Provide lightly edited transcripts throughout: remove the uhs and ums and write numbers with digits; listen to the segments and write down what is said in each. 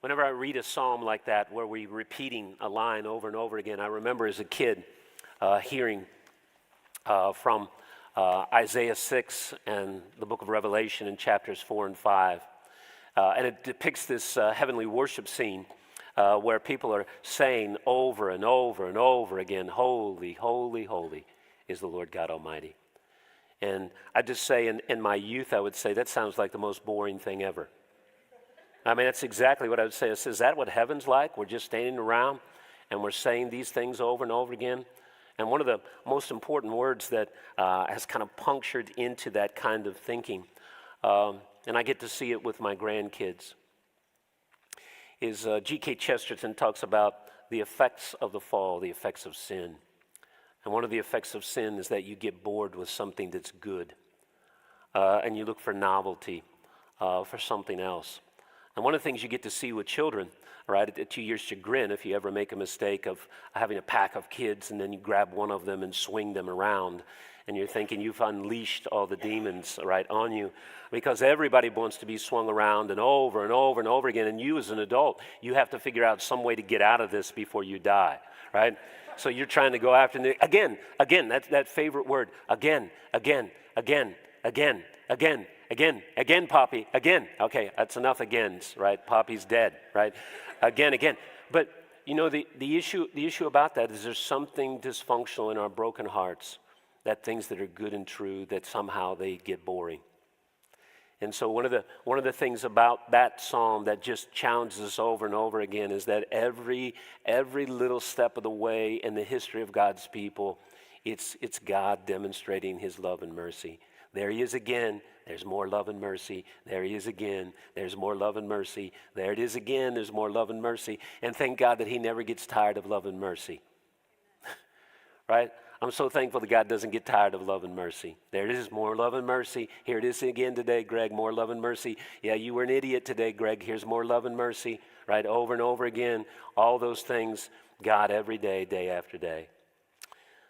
Whenever I read a psalm like that where we're repeating a line over and over again, I remember as a kid hearing from Isaiah 6 and the book of Revelation in chapters 4 and 5. And it depicts this heavenly worship scene where people are saying over and over and over again, "Holy, holy, holy is the Lord God Almighty." And I just say in my youth, I would say, that sounds like the most boring thing ever. I mean, that's exactly what I would say. I said, is that what heaven's like? We're just standing around and we're saying these things over and over again. And one of the most important words that has kind of punctured into that kind of thinking, and I get to see it with my grandkids, is G.K. Chesterton talks about the effects of the fall, the effects of sin. And one of the effects of sin is that you get bored with something that's good, and you look for novelty, for something else. And one of the things you get to see with children, right, to your chagrin, if you ever make a mistake of having a pack of kids and then you grab one of them and swing them around, and you're thinking you've unleashed all the demons, right, on you, because everybody wants to be swung around and over and over and over again, and you as an adult, you have to figure out some way to get out of this before you die, right? So you're trying to go after it. Again, that favorite word, again, Poppy, again. Okay, that's enough agains, right? Poppy's dead, right? Again. But you know, the issue about that is there's something dysfunctional in our broken hearts, that things that are good and true, that somehow they get boring. And so one of the things about that psalm that just challenges us over and over again is that every little step of the way in the history of God's people, it's God demonstrating his love and mercy. There he is again. There's more love and mercy. There he is again. There's more love and mercy. There it is again. There's more love and mercy. And thank God that he never gets tired of love and mercy. Right? I'm so thankful that God doesn't get tired of love and mercy. There it is, more love and mercy. Here it is again today, Greg, more love and mercy. Yeah, you were an idiot today, Greg. Here's more love and mercy. Right? Over and over again. All those things, God every day, day after day.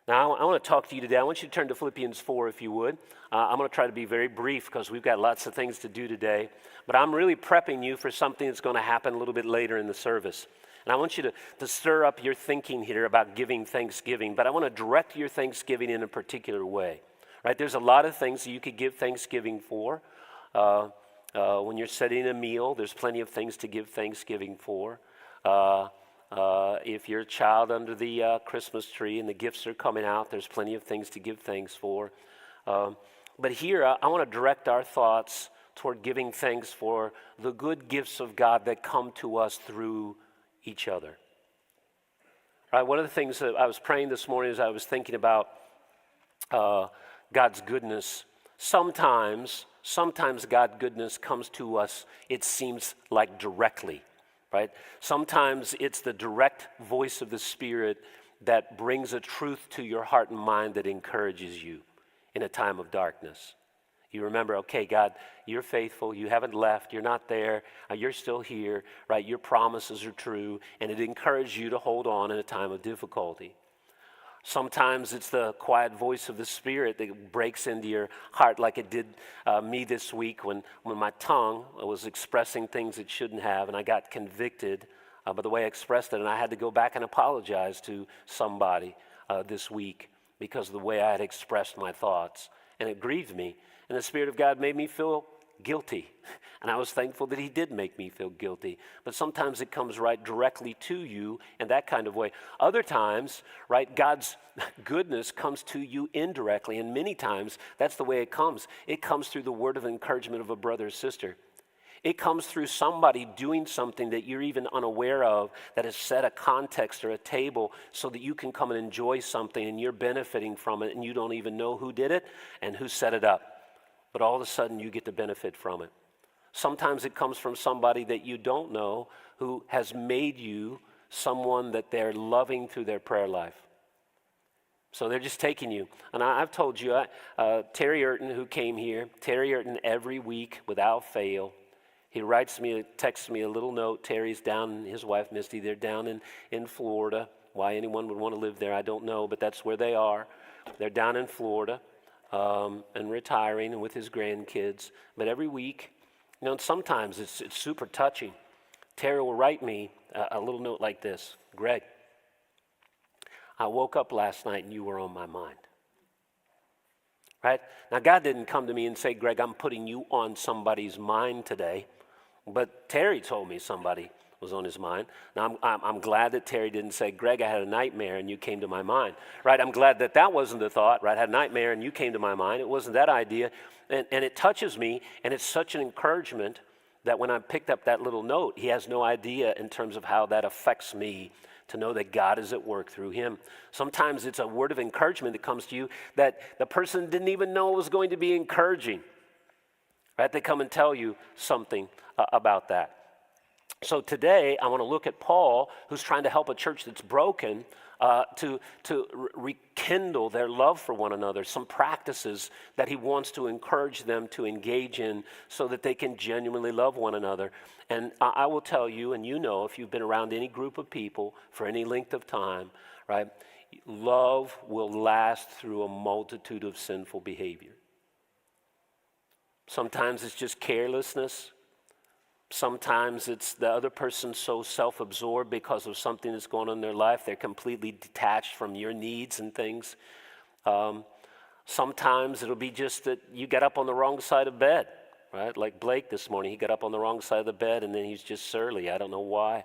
Now, I want to talk to you today. I want you to turn to Philippians 4, if you would. I'm going to try to be very brief because we've got lots of things to do today. But I'm really prepping you for something that's going to happen a little bit later in the service. And I want you to stir up your thinking here about giving thanksgiving. But I want to direct your thanksgiving in a particular way. Right? There's a lot of things that you could give thanksgiving for. When you're setting a meal, there's plenty of things to give thanksgiving for. If you're a child under the Christmas tree and the gifts are coming out, there's plenty of things to give thanks for. But here, I want to direct our thoughts toward giving thanks for the good gifts of God that come to us through each other. Right, one of the things that I was praying this morning as I was thinking about God's goodness, sometimes God's goodness comes to us, it seems like directly. Right? Sometimes it's the direct voice of the Spirit that brings a truth to your heart and mind that encourages you in a time of darkness. You remember, okay, God, you're faithful. You haven't left. You're not there. You're still here. Right? Your promises are true, and it encourages you to hold on in a time of difficulty. Sometimes it's the quiet voice of the Spirit that breaks into your heart like it did me this week when my tongue was expressing things it shouldn't have, and I got convicted by the way I expressed it, and I had to go back and apologize to somebody this week because of the way I had expressed my thoughts, and it grieved me, and the Spirit of God made me feel guilty, and I was thankful that he did make me feel guilty. But sometimes it comes right directly to you in that kind of way. Other times, right, God's goodness comes to you indirectly, and many times that's the way it comes. It comes through the word of encouragement of a brother or sister. It comes through somebody doing something that you're even unaware of that has set a context or a table so that you can come and enjoy something and you're benefiting from it and you don't even know who did it and who set it up. But all of a sudden you get to benefit from it. Sometimes it comes from somebody that you don't know who has made you someone that they're loving through their prayer life. So they're just taking you. And I've told you, Terry Urton, who came here, Terry Urton every week without fail, he texts me a little note. Terry's down, his wife Misty, they're down in Florida. Why anyone would want to live there, I don't know, but that's where they are. They're down in Florida. And retiring and with his grandkids. But every week, and sometimes it's super touching Terry will write me a little note like this. Greg, I woke up last night and you were on my mind. Right? Now, God didn't come to me and say, Greg, I'm putting you on somebody's mind today. But Terry told me somebody was on his mind. Now, I'm glad that Terry didn't say, Greg, I had a nightmare and you came to my mind. Right? I'm glad that that wasn't the thought. Right? I had a nightmare and you came to my mind. It wasn't that idea. And it touches me, and it's such an encouragement that when I picked up that little note, he has no idea in terms of how that affects me to know that God is at work through him. Sometimes it's a word of encouragement that comes to you that the person didn't even know was going to be encouraging. Right? They come and tell you something about that. So today, I want to look at Paul, who's trying to help a church that's broken to rekindle their love for one another, some practices that he wants to encourage them to engage in so that they can genuinely love one another. And I will tell you, and you know, if you've been around any group of people for any length of time, right, love will last through a multitude of sinful behavior. Sometimes it's just carelessness. Sometimes it's the other person so self-absorbed because of something that's going on in their life. They're completely detached from your needs and things. Sometimes it'll be just that you got up on the wrong side of bed, right? Like Blake this morning, he got up on the wrong side of the bed and then he's just surly. I don't know why.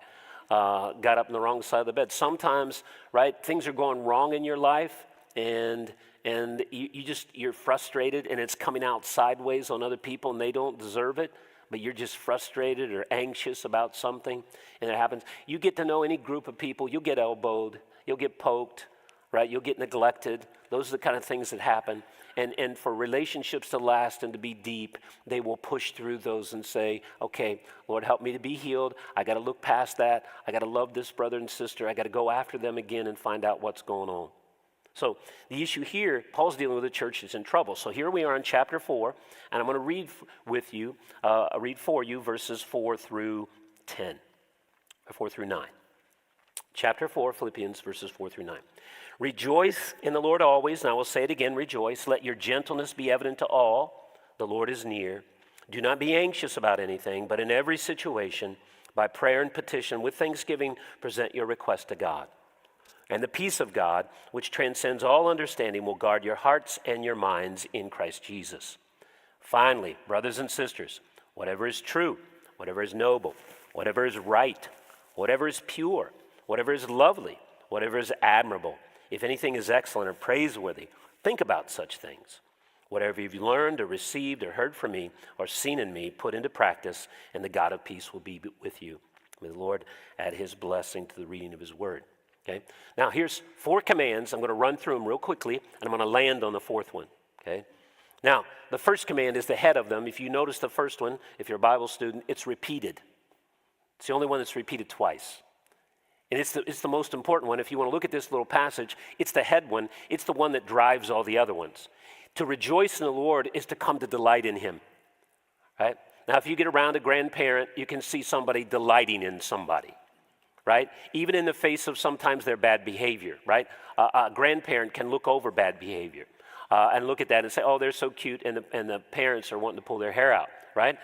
Got up on the wrong side of the bed. Sometimes, right, things are going wrong in your life and you're frustrated and it's coming out sideways on other people and they don't deserve it. But you're just frustrated or anxious about something, and it happens. You get to know any group of people, you'll get elbowed, you'll get poked, right? You'll get neglected. Those are the kind of things that happen. And for relationships to last and to be deep, they will push through those and say, okay, Lord, help me to be healed. I got to look past that. I got to love this brother and sister. I got to go after them again and find out what's going on. So the issue here, Paul's dealing with a church that's in trouble. So here we are in chapter 4, and I'm going to read for you verses 4 through 10, or 4 through 9. Chapter 4, Philippians, verses 4 through 9. Rejoice in the Lord always, and I will say it again, rejoice. Let your gentleness be evident to all. The Lord is near. Do not be anxious about anything, but in every situation, by prayer and petition, with thanksgiving, present your request to God. And the peace of God, which transcends all understanding, will guard your hearts and your minds in Christ Jesus. Finally, brothers and sisters, whatever is true, whatever is noble, whatever is right, whatever is pure, whatever is lovely, whatever is admirable, if anything is excellent or praiseworthy, think about such things. Whatever you've learned or received or heard from me or seen in me, put into practice, and the God of peace will be with you. May the Lord add his blessing to the reading of his word. Okay. Now here's 4 commands. I'm going to run through them real quickly, and I'm going to land on the 4th one. Okay. Now the first command is the head of them. If you notice the first one, if you're a Bible student, it's repeated. It's the only one that's repeated twice, and it's the most important one. If you want to look at this little passage, it's the head one. It's the one that drives all the other ones. To rejoice in the Lord is to come to delight in Him. Right. Now, if you get around a grandparent, you can see somebody delighting in somebody. Right? Even in the face of sometimes their bad behavior, right? A grandparent can look over bad behavior and look at that and say, oh, they're so cute, and the parents are wanting to pull their hair out, right?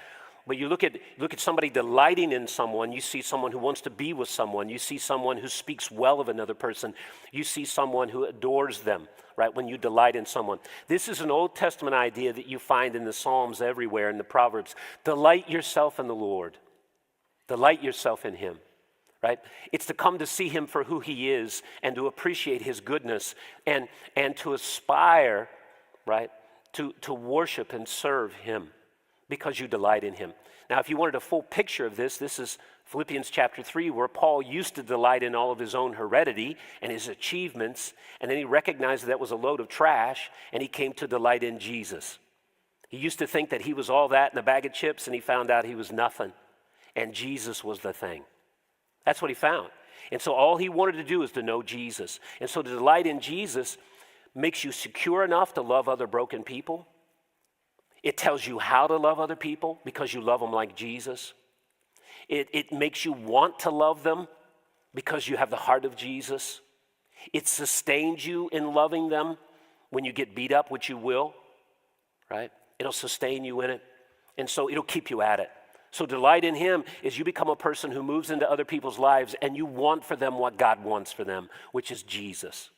But you look at somebody delighting in someone, you see someone who wants to be with someone, you see someone who speaks well of another person, you see someone who adores them, right, when you delight in someone. This is an Old Testament idea that you find in the Psalms everywhere, in the Proverbs. Delight yourself in the Lord. Delight yourself in Him. Right? It's to come to see Him for who He is and to appreciate His goodness and to aspire, right, to worship and serve Him because you delight in Him. Now, if you wanted a full picture of this, this is Philippians chapter 3, where Paul used to delight in all of his own heredity and his achievements, and then he recognized that was a load of trash, and he came to delight in Jesus. He used to think that he was all that in a bag of chips, and he found out he was nothing, and Jesus was the thing. That's what he found. And so all he wanted to do is to know Jesus. And so to delight in Jesus makes you secure enough to love other broken people. It tells you how to love other people because you love them like Jesus. It makes you want to love them because you have the heart of Jesus. It sustains you in loving them when you get beat up, which you will, right? It'll sustain you in it. And so it'll keep you at it. So delight in him is you become a person who moves into other people's lives and you want for them what God wants for them, which is Jesus.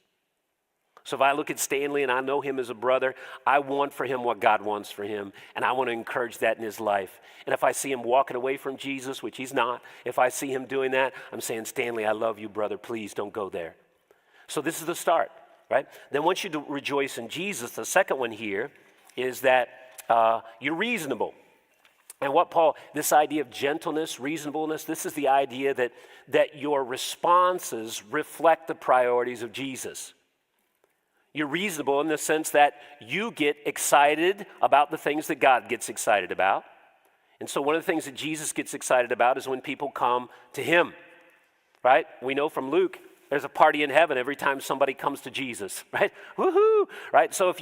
So if I look at Stanley and I know him as a brother, I want for him what God wants for him, and I want to encourage that in his life. And if I see him walking away from Jesus, which he's not, if I see him doing that, I'm saying, Stanley, I love you, brother. Please don't go there. So this is the start, right? Then once you rejoice in Jesus, the second one here is that you're reasonable. And what Paul, this idea of gentleness, reasonableness, this is the idea that your responses reflect the priorities of Jesus. You're reasonable in the sense that you get excited about the things that God gets excited about. And so one of the things that Jesus gets excited about is when people come to him, right? We know from Luke, there's a party in heaven every time somebody comes to Jesus, right? Woohoo, right? So if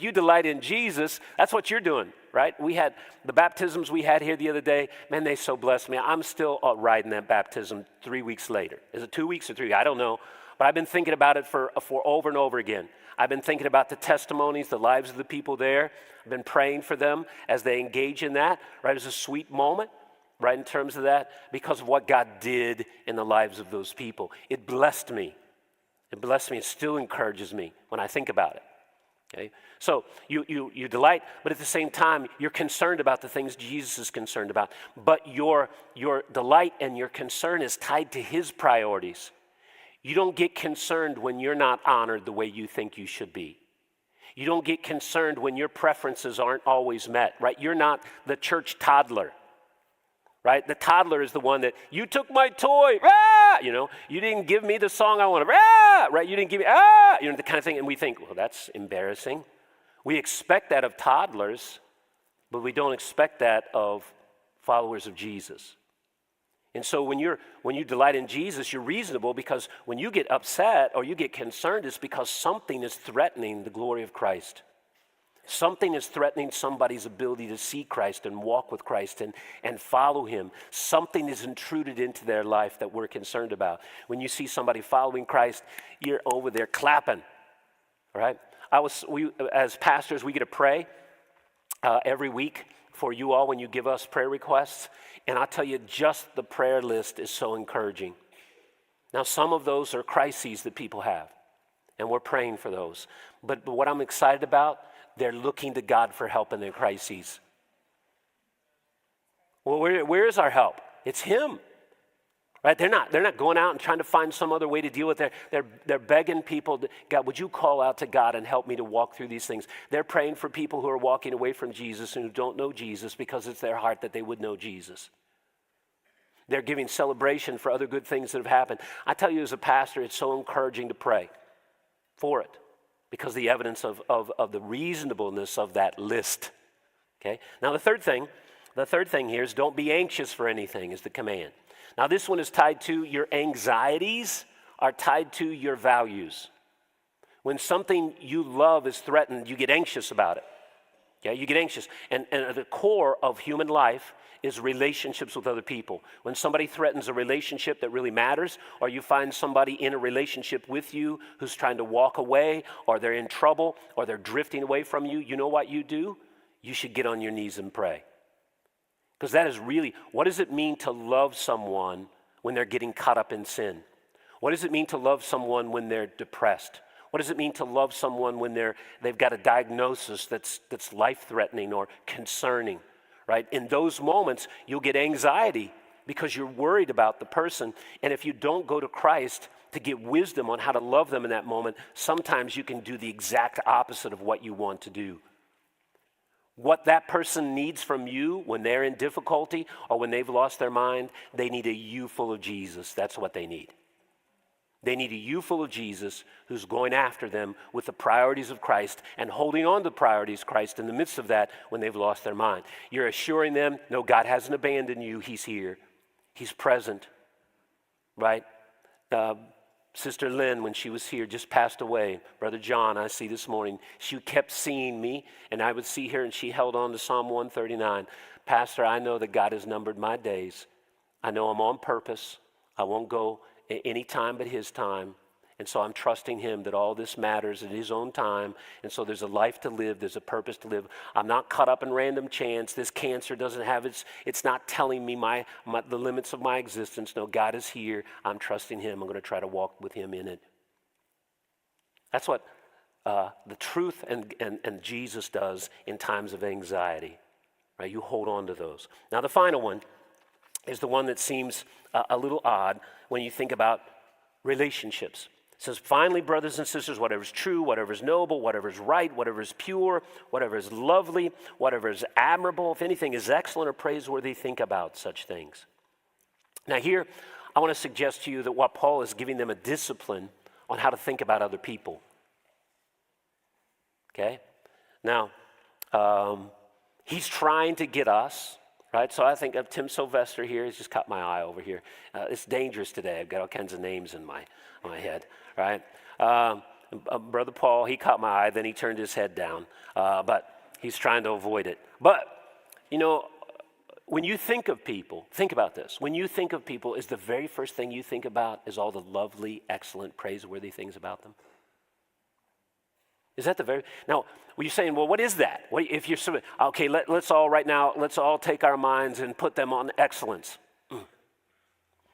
you delight in Jesus, that's what you're doing, right? We had the baptisms we had here the other day. Man, they so blessed me. I'm still riding that baptism 3 weeks later. Is it 2 weeks or 3? I don't know. But I've been thinking about it for over and over again. I've been thinking about the testimonies, the lives of the people there. I've been praying for them as they engage in that, right? It was a sweet moment, right, in terms of that, because of what God did in the lives of those people. It blessed me. It blessed me. It still encourages me when I think about it. Okay? So you delight, but at the same time, you're concerned about the things Jesus is concerned about. But your delight and your concern is tied to his priorities. You don't get concerned when you're not honored the way you think you should be. You don't get concerned when your preferences aren't always met, right? You're not the church toddler, right? The toddler is the one that, you took my toy, ah! You didn't give me the song I wanted, ah! Right? You didn't give me, the kind of thing. And we think, well, that's embarrassing. We expect that of toddlers, but we don't expect that of followers of Jesus. And so when you delight in Jesus, you're reasonable, because when you get upset or you get concerned, it's because something is threatening the glory of Christ. Something is threatening somebody's ability to see Christ and walk with Christ and follow him. Something is intruded into their life that we're concerned about. When you see somebody following Christ, you're over there clapping, all right? We as pastors, we get to pray every week for you all when you give us prayer requests. And I'll tell you, just the prayer list is so encouraging. Now, some of those are crises that people have, and we're praying for those. But what I'm excited about, they're looking to God for help in their crises. Well, where is our help? It's him, right? They're not going out and trying to find some other way to deal with it. They're begging people, God, would you call out to God and help me to walk through these things? They're praying for people who are walking away from Jesus and who don't know Jesus, because it's their heart that they would know Jesus. They're giving celebration for other good things that have happened. I tell you, as a pastor, it's so encouraging to pray for it, because the evidence of the reasonableness of that list. Okay? Now the third thing here is don't be anxious for anything is the command. Now this one is tied to your anxieties are tied to your values. When something you love is threatened, you get anxious about it. Okay? You get anxious. And at the core of human life is relationships with other people. When somebody threatens a relationship that really matters, or you find somebody in a relationship with you who's trying to walk away, or they're in trouble, or they're drifting away from you, you know what you do? You should get on your knees and pray. Because that is really, what does it mean to love someone when they're getting caught up in sin? What does it mean to love someone when they're depressed? What does it mean to love someone when they've got a diagnosis that's life-threatening or concerning? Right? In those moments, you'll get anxiety because you're worried about the person. And if you don't go to Christ to get wisdom on how to love them in that moment, sometimes you can do the exact opposite of what you want to do. What that person needs from you when they're in difficulty or when they've lost their mind, they need a you full of Jesus. That's what they need. They need a you full of Jesus who's going after them with the priorities of Christ and holding on to the priorities of Christ in the midst of that when they've lost their mind. You're assuring them, no, God hasn't abandoned you. He's here. He's present, right? Sister Lynn, when she was here, just passed away. Brother John, I see this morning, she kept seeing me, and I would see her, and she held on to Psalm 139. Pastor, I know that God has numbered my days. I know I'm on purpose. I won't go any time but his time, And so I'm trusting him that all this matters in his own time. And so there's a life to live. There's a purpose to live. I'm not caught up in random chance. This cancer doesn't have it's not telling me the limits of my existence. No, God is here. I'm trusting him. I'm going to try to walk with him in it. That's what the truth and Jesus does in times of anxiety. Right? You hold on to those. Now the final one is the one that seems a little odd when you think about relationships. It says, finally, brothers and sisters, whatever is true, whatever is noble, whatever is right, whatever is pure, whatever is lovely, whatever is admirable, if anything is excellent or praiseworthy, think about such things. Now here, I want to suggest to you that what Paul is giving them a discipline on how to think about other people. Okay? Now, he's trying to get us, right? So I think of Tim Sylvester here. He's just caught my eye over here. It's dangerous today. I've got all kinds of names in my head, right? Brother Paul, he caught my eye. Then he turned his head down. But he's trying to avoid it. But, you know, when you think of people, think about this. When you think of people, is the very first thing you think about is all the lovely, excellent, praiseworthy things about them? Is that the very... Now, you're saying, well, what is that? If you're... Okay, let's all take our minds and put them on excellence.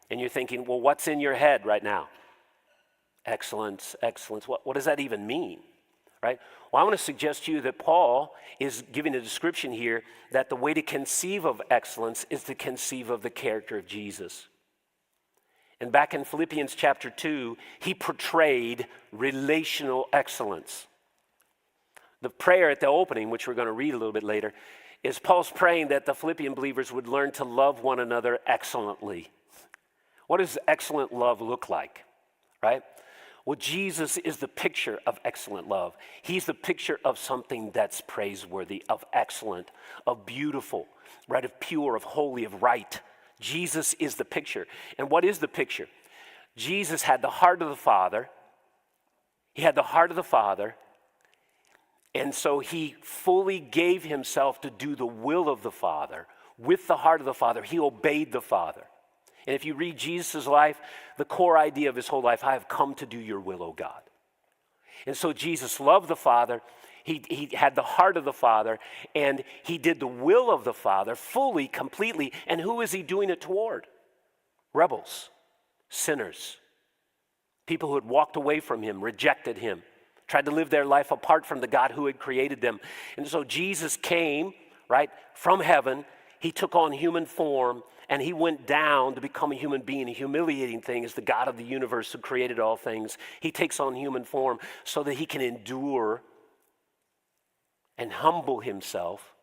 And you're thinking, well, what's in your head right now? Excellence. What does that even mean? Right? Well, I want to suggest to you that Paul is giving a description here that the way to conceive of excellence is to conceive of the character of Jesus. And back in Philippians chapter 2, he portrayed relational excellence. The prayer at the opening, which we're going to read a little bit later, is Paul's praying that the Philippian believers would learn to love one another excellently. What does excellent love look like? Right? Well, Jesus is the picture of excellent love. He's the picture of something that's praiseworthy, of excellent, of beautiful, right? Of pure, of holy, of right. Jesus is the picture. And what is the picture? Jesus had the heart of the Father. He had the heart of the Father. And so he fully gave himself to do the will of the Father. With the heart of the Father, he obeyed the Father. And if you read Jesus' life, the core idea of his whole life, I have come to do your will, O God. And so Jesus loved the Father. He had the heart of the Father, and he did the will of the Father fully, completely. And who is he doing it toward? Rebels, sinners, people who had walked away from him, rejected him, tried to live their life apart from the God who had created them. And so Jesus came, right, from heaven. He took on human form, and he went down to become a human being. A humiliating thing is the God of the universe who created all things. He takes on human form so that he can endure and humble himself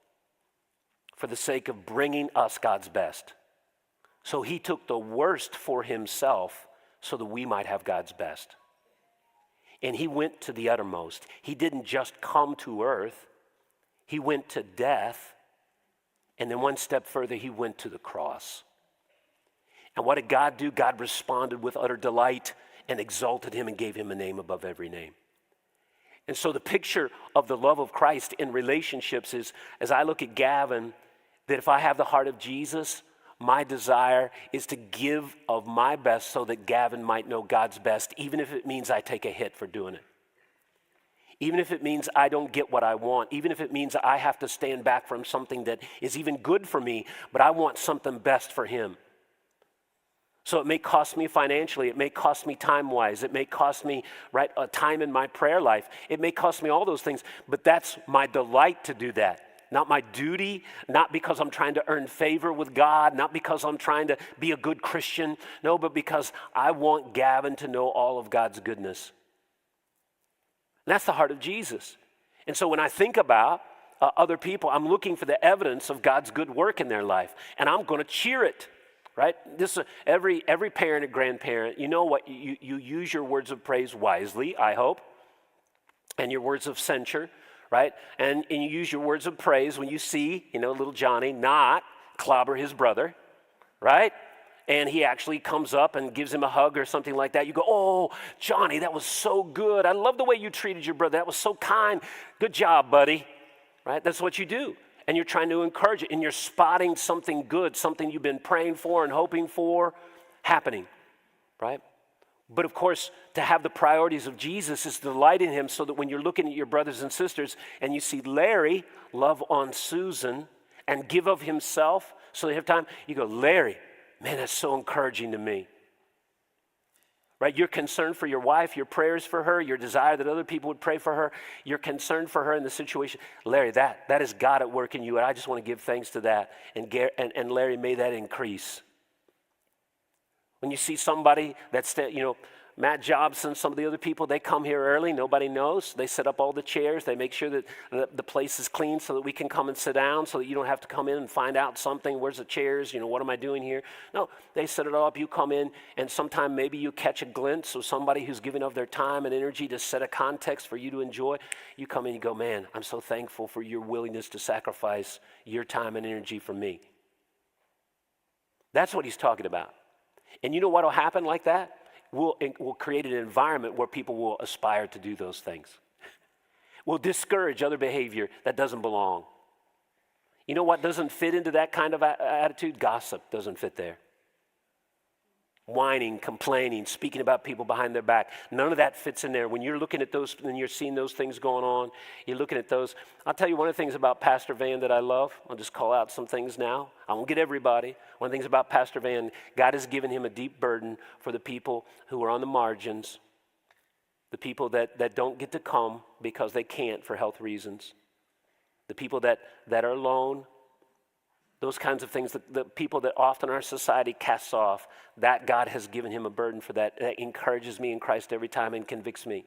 for the sake of bringing us God's best. So he took the worst for himself so that we might have God's best. And he went to the uttermost. He didn't just come to earth. He went to death. And then one step further, he went to the cross. And what did God do? God responded with utter delight and exalted him and gave him a name above every name. And so the picture of the love of Christ in relationships is, as I look at Gavin, that if I have the heart of Jesus, my desire is to give of my best so that Gavin might know God's best, even if it means I take a hit for doing it. Even if it means I don't get what I want, even if it means I have to stand back from something that is even good for me, but I want something best for him. So it may cost me financially, it may cost me time-wise, it may cost me a time in my prayer life, it may cost me all those things, but that's my delight to do that. Not my duty, not because I'm trying to earn favor with God, not because I'm trying to be a good Christian, no, but because I want Gavin to know all of God's goodness. And that's the heart of Jesus. And so when I think about other people, I'm looking for the evidence of God's good work in their life, and I'm going to cheer it, right? Every parent and grandparent, you know what? You use your words of praise wisely, I hope, and your words of censure, right? And you use your words of praise when you see, little Johnny not clobber his brother, right? And he actually comes up and gives him a hug or something like that. You go, oh, Johnny, that was so good. I love the way you treated your brother. That was so kind. Good job, buddy. Right? That's what you do. And you're trying to encourage it. And you're spotting something good, something you've been praying for and hoping for happening. Right? But of course, to have the priorities of Jesus is to delight in him, so that when you're looking at your brothers and sisters and you see Larry love on Susan and give of himself so they have time, you go, Larry, man, that's so encouraging to me. Right? Your concern for your wife, your prayers for her, your desire that other people would pray for her, your concern for her in the situation. Larry, that is God at work in you, and I just want to give thanks to that. And Larry, may that increase. When you see somebody that's, Matt Jobson, some of the other people, they come here early, nobody knows. They set up all the chairs. They make sure that the place is clean so that we can come and sit down, so that you don't have to come in and find out something. Where's the chairs? What am I doing here? No, they set it all up. You come in, and sometime maybe you catch a glimpse of somebody who's giving of their time and energy to set a context for you to enjoy. You come in and you go, man, I'm so thankful for your willingness to sacrifice your time and energy for me. That's what he's talking about. And you know what will happen like that? We'll create an environment where people will aspire to do those things. We'll discourage other behavior that doesn't belong. You know what doesn't fit into that kind of attitude? Gossip doesn't fit there. Whining, complaining, speaking about people behind their back. None of that fits in there. When you're looking at those, when you're seeing those things going on, you're looking at those. I'll tell you one of the things about Pastor Van that I love. I'll just call out some things now. I won't get everybody. One of the things about Pastor Van, God has given him a deep burden for the people who are on the margins, the people that don't get to come because they can't for health reasons, the people that are alone. Those kinds of things, the people that often our society casts off, that God has given him a burden for that. That encourages me in Christ every time and convicts me.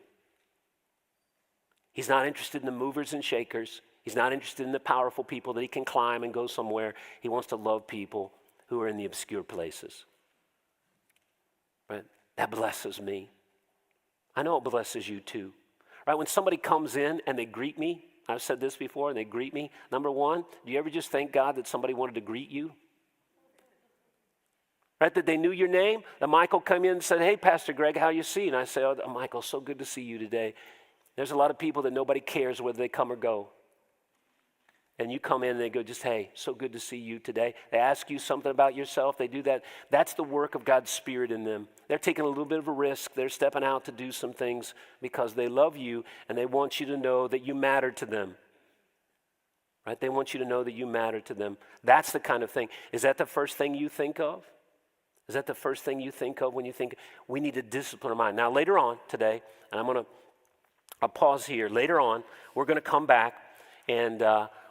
He's not interested in the movers and shakers. He's not interested in the powerful people that he can climb and go somewhere. He wants to love people who are in the obscure places. Right? That blesses me. I know it blesses you too. Right? When somebody comes in and they greet me, I've said this before, and they greet me. Number one, do you ever just thank God that somebody wanted to greet you? Right, that they knew your name? That Michael came in and said, hey, Pastor Greg, how you see? And I say, oh, Michael, so good to see you today. There's a lot of people that nobody cares whether they come or go. And you come in and they go, just, hey, so good to see you today. They ask you something about yourself. They do that. That's the work of God's Spirit in them. They're taking a little bit of a risk. They're stepping out to do some things because they love you and they want you to know that you matter to them. Right? They want you to know that you matter to them. That's the kind of thing. Is that the first thing you think of? Is that the first thing you think of when you think we need to discipline our mind? Now, later on today, and I'll pause here. Later on, we're going to come back and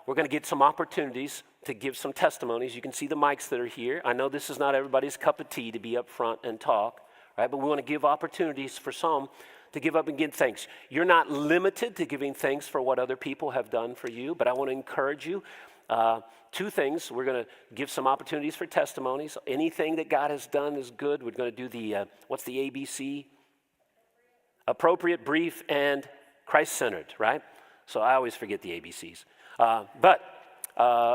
we're going to get some opportunities to give some testimonies. You can see the mics that are here. I know this is not everybody's cup of tea to be up front and talk, right? But we want to give opportunities for some to give up and give thanks. You're not limited to giving thanks for what other people have done for you, but I want to encourage you. Two things. We're going to give some opportunities for testimonies. Anything that God has done is good. We're going to do the, what's the ABC? Appropriate, brief, and Christ-centered, right? So I always forget the ABCs. But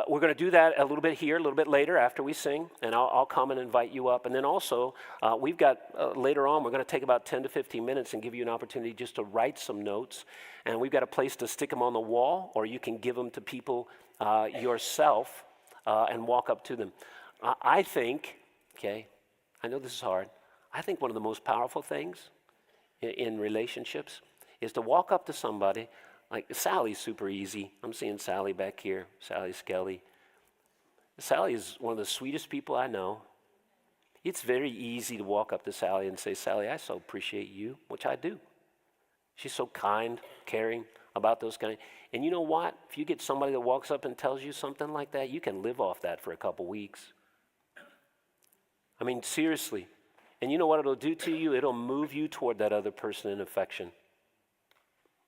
we're going to do that a little bit here, a little bit later after we sing, and I'll come and invite you up. And then also, we've got, later on, we're going to take about 10 to 15 minutes and give you an opportunity just to write some notes. And we've got a place to stick them on the wall, or you can give them to people yourself and walk up to them. I think, okay, I know this is hard. I think one of the most powerful things in relationships is to walk up to somebody. Like Sally's super easy. I'm seeing Sally back here, Sally Skelly. Sally is one of the sweetest people I know. It's very easy to walk up to Sally and say, Sally, I so appreciate you, which I do. She's so kind, caring about those kind. And you know what? If you get somebody that walks up and tells you something like that, you can live off that for a couple weeks. I mean, seriously. And you know what it'll do to you? It'll move you toward that other person in affection,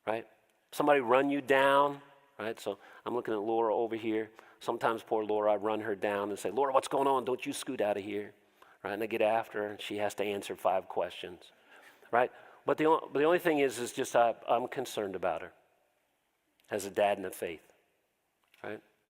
right? Somebody run you down, right? So I'm looking at Laura over here. Sometimes poor Laura, I run her down and say, Laura, what's going on? Don't you scoot out of here, right? And I get after her, and she has to answer 5 questions, right? But the only thing is just I'm concerned about her as a dad in the faith, right?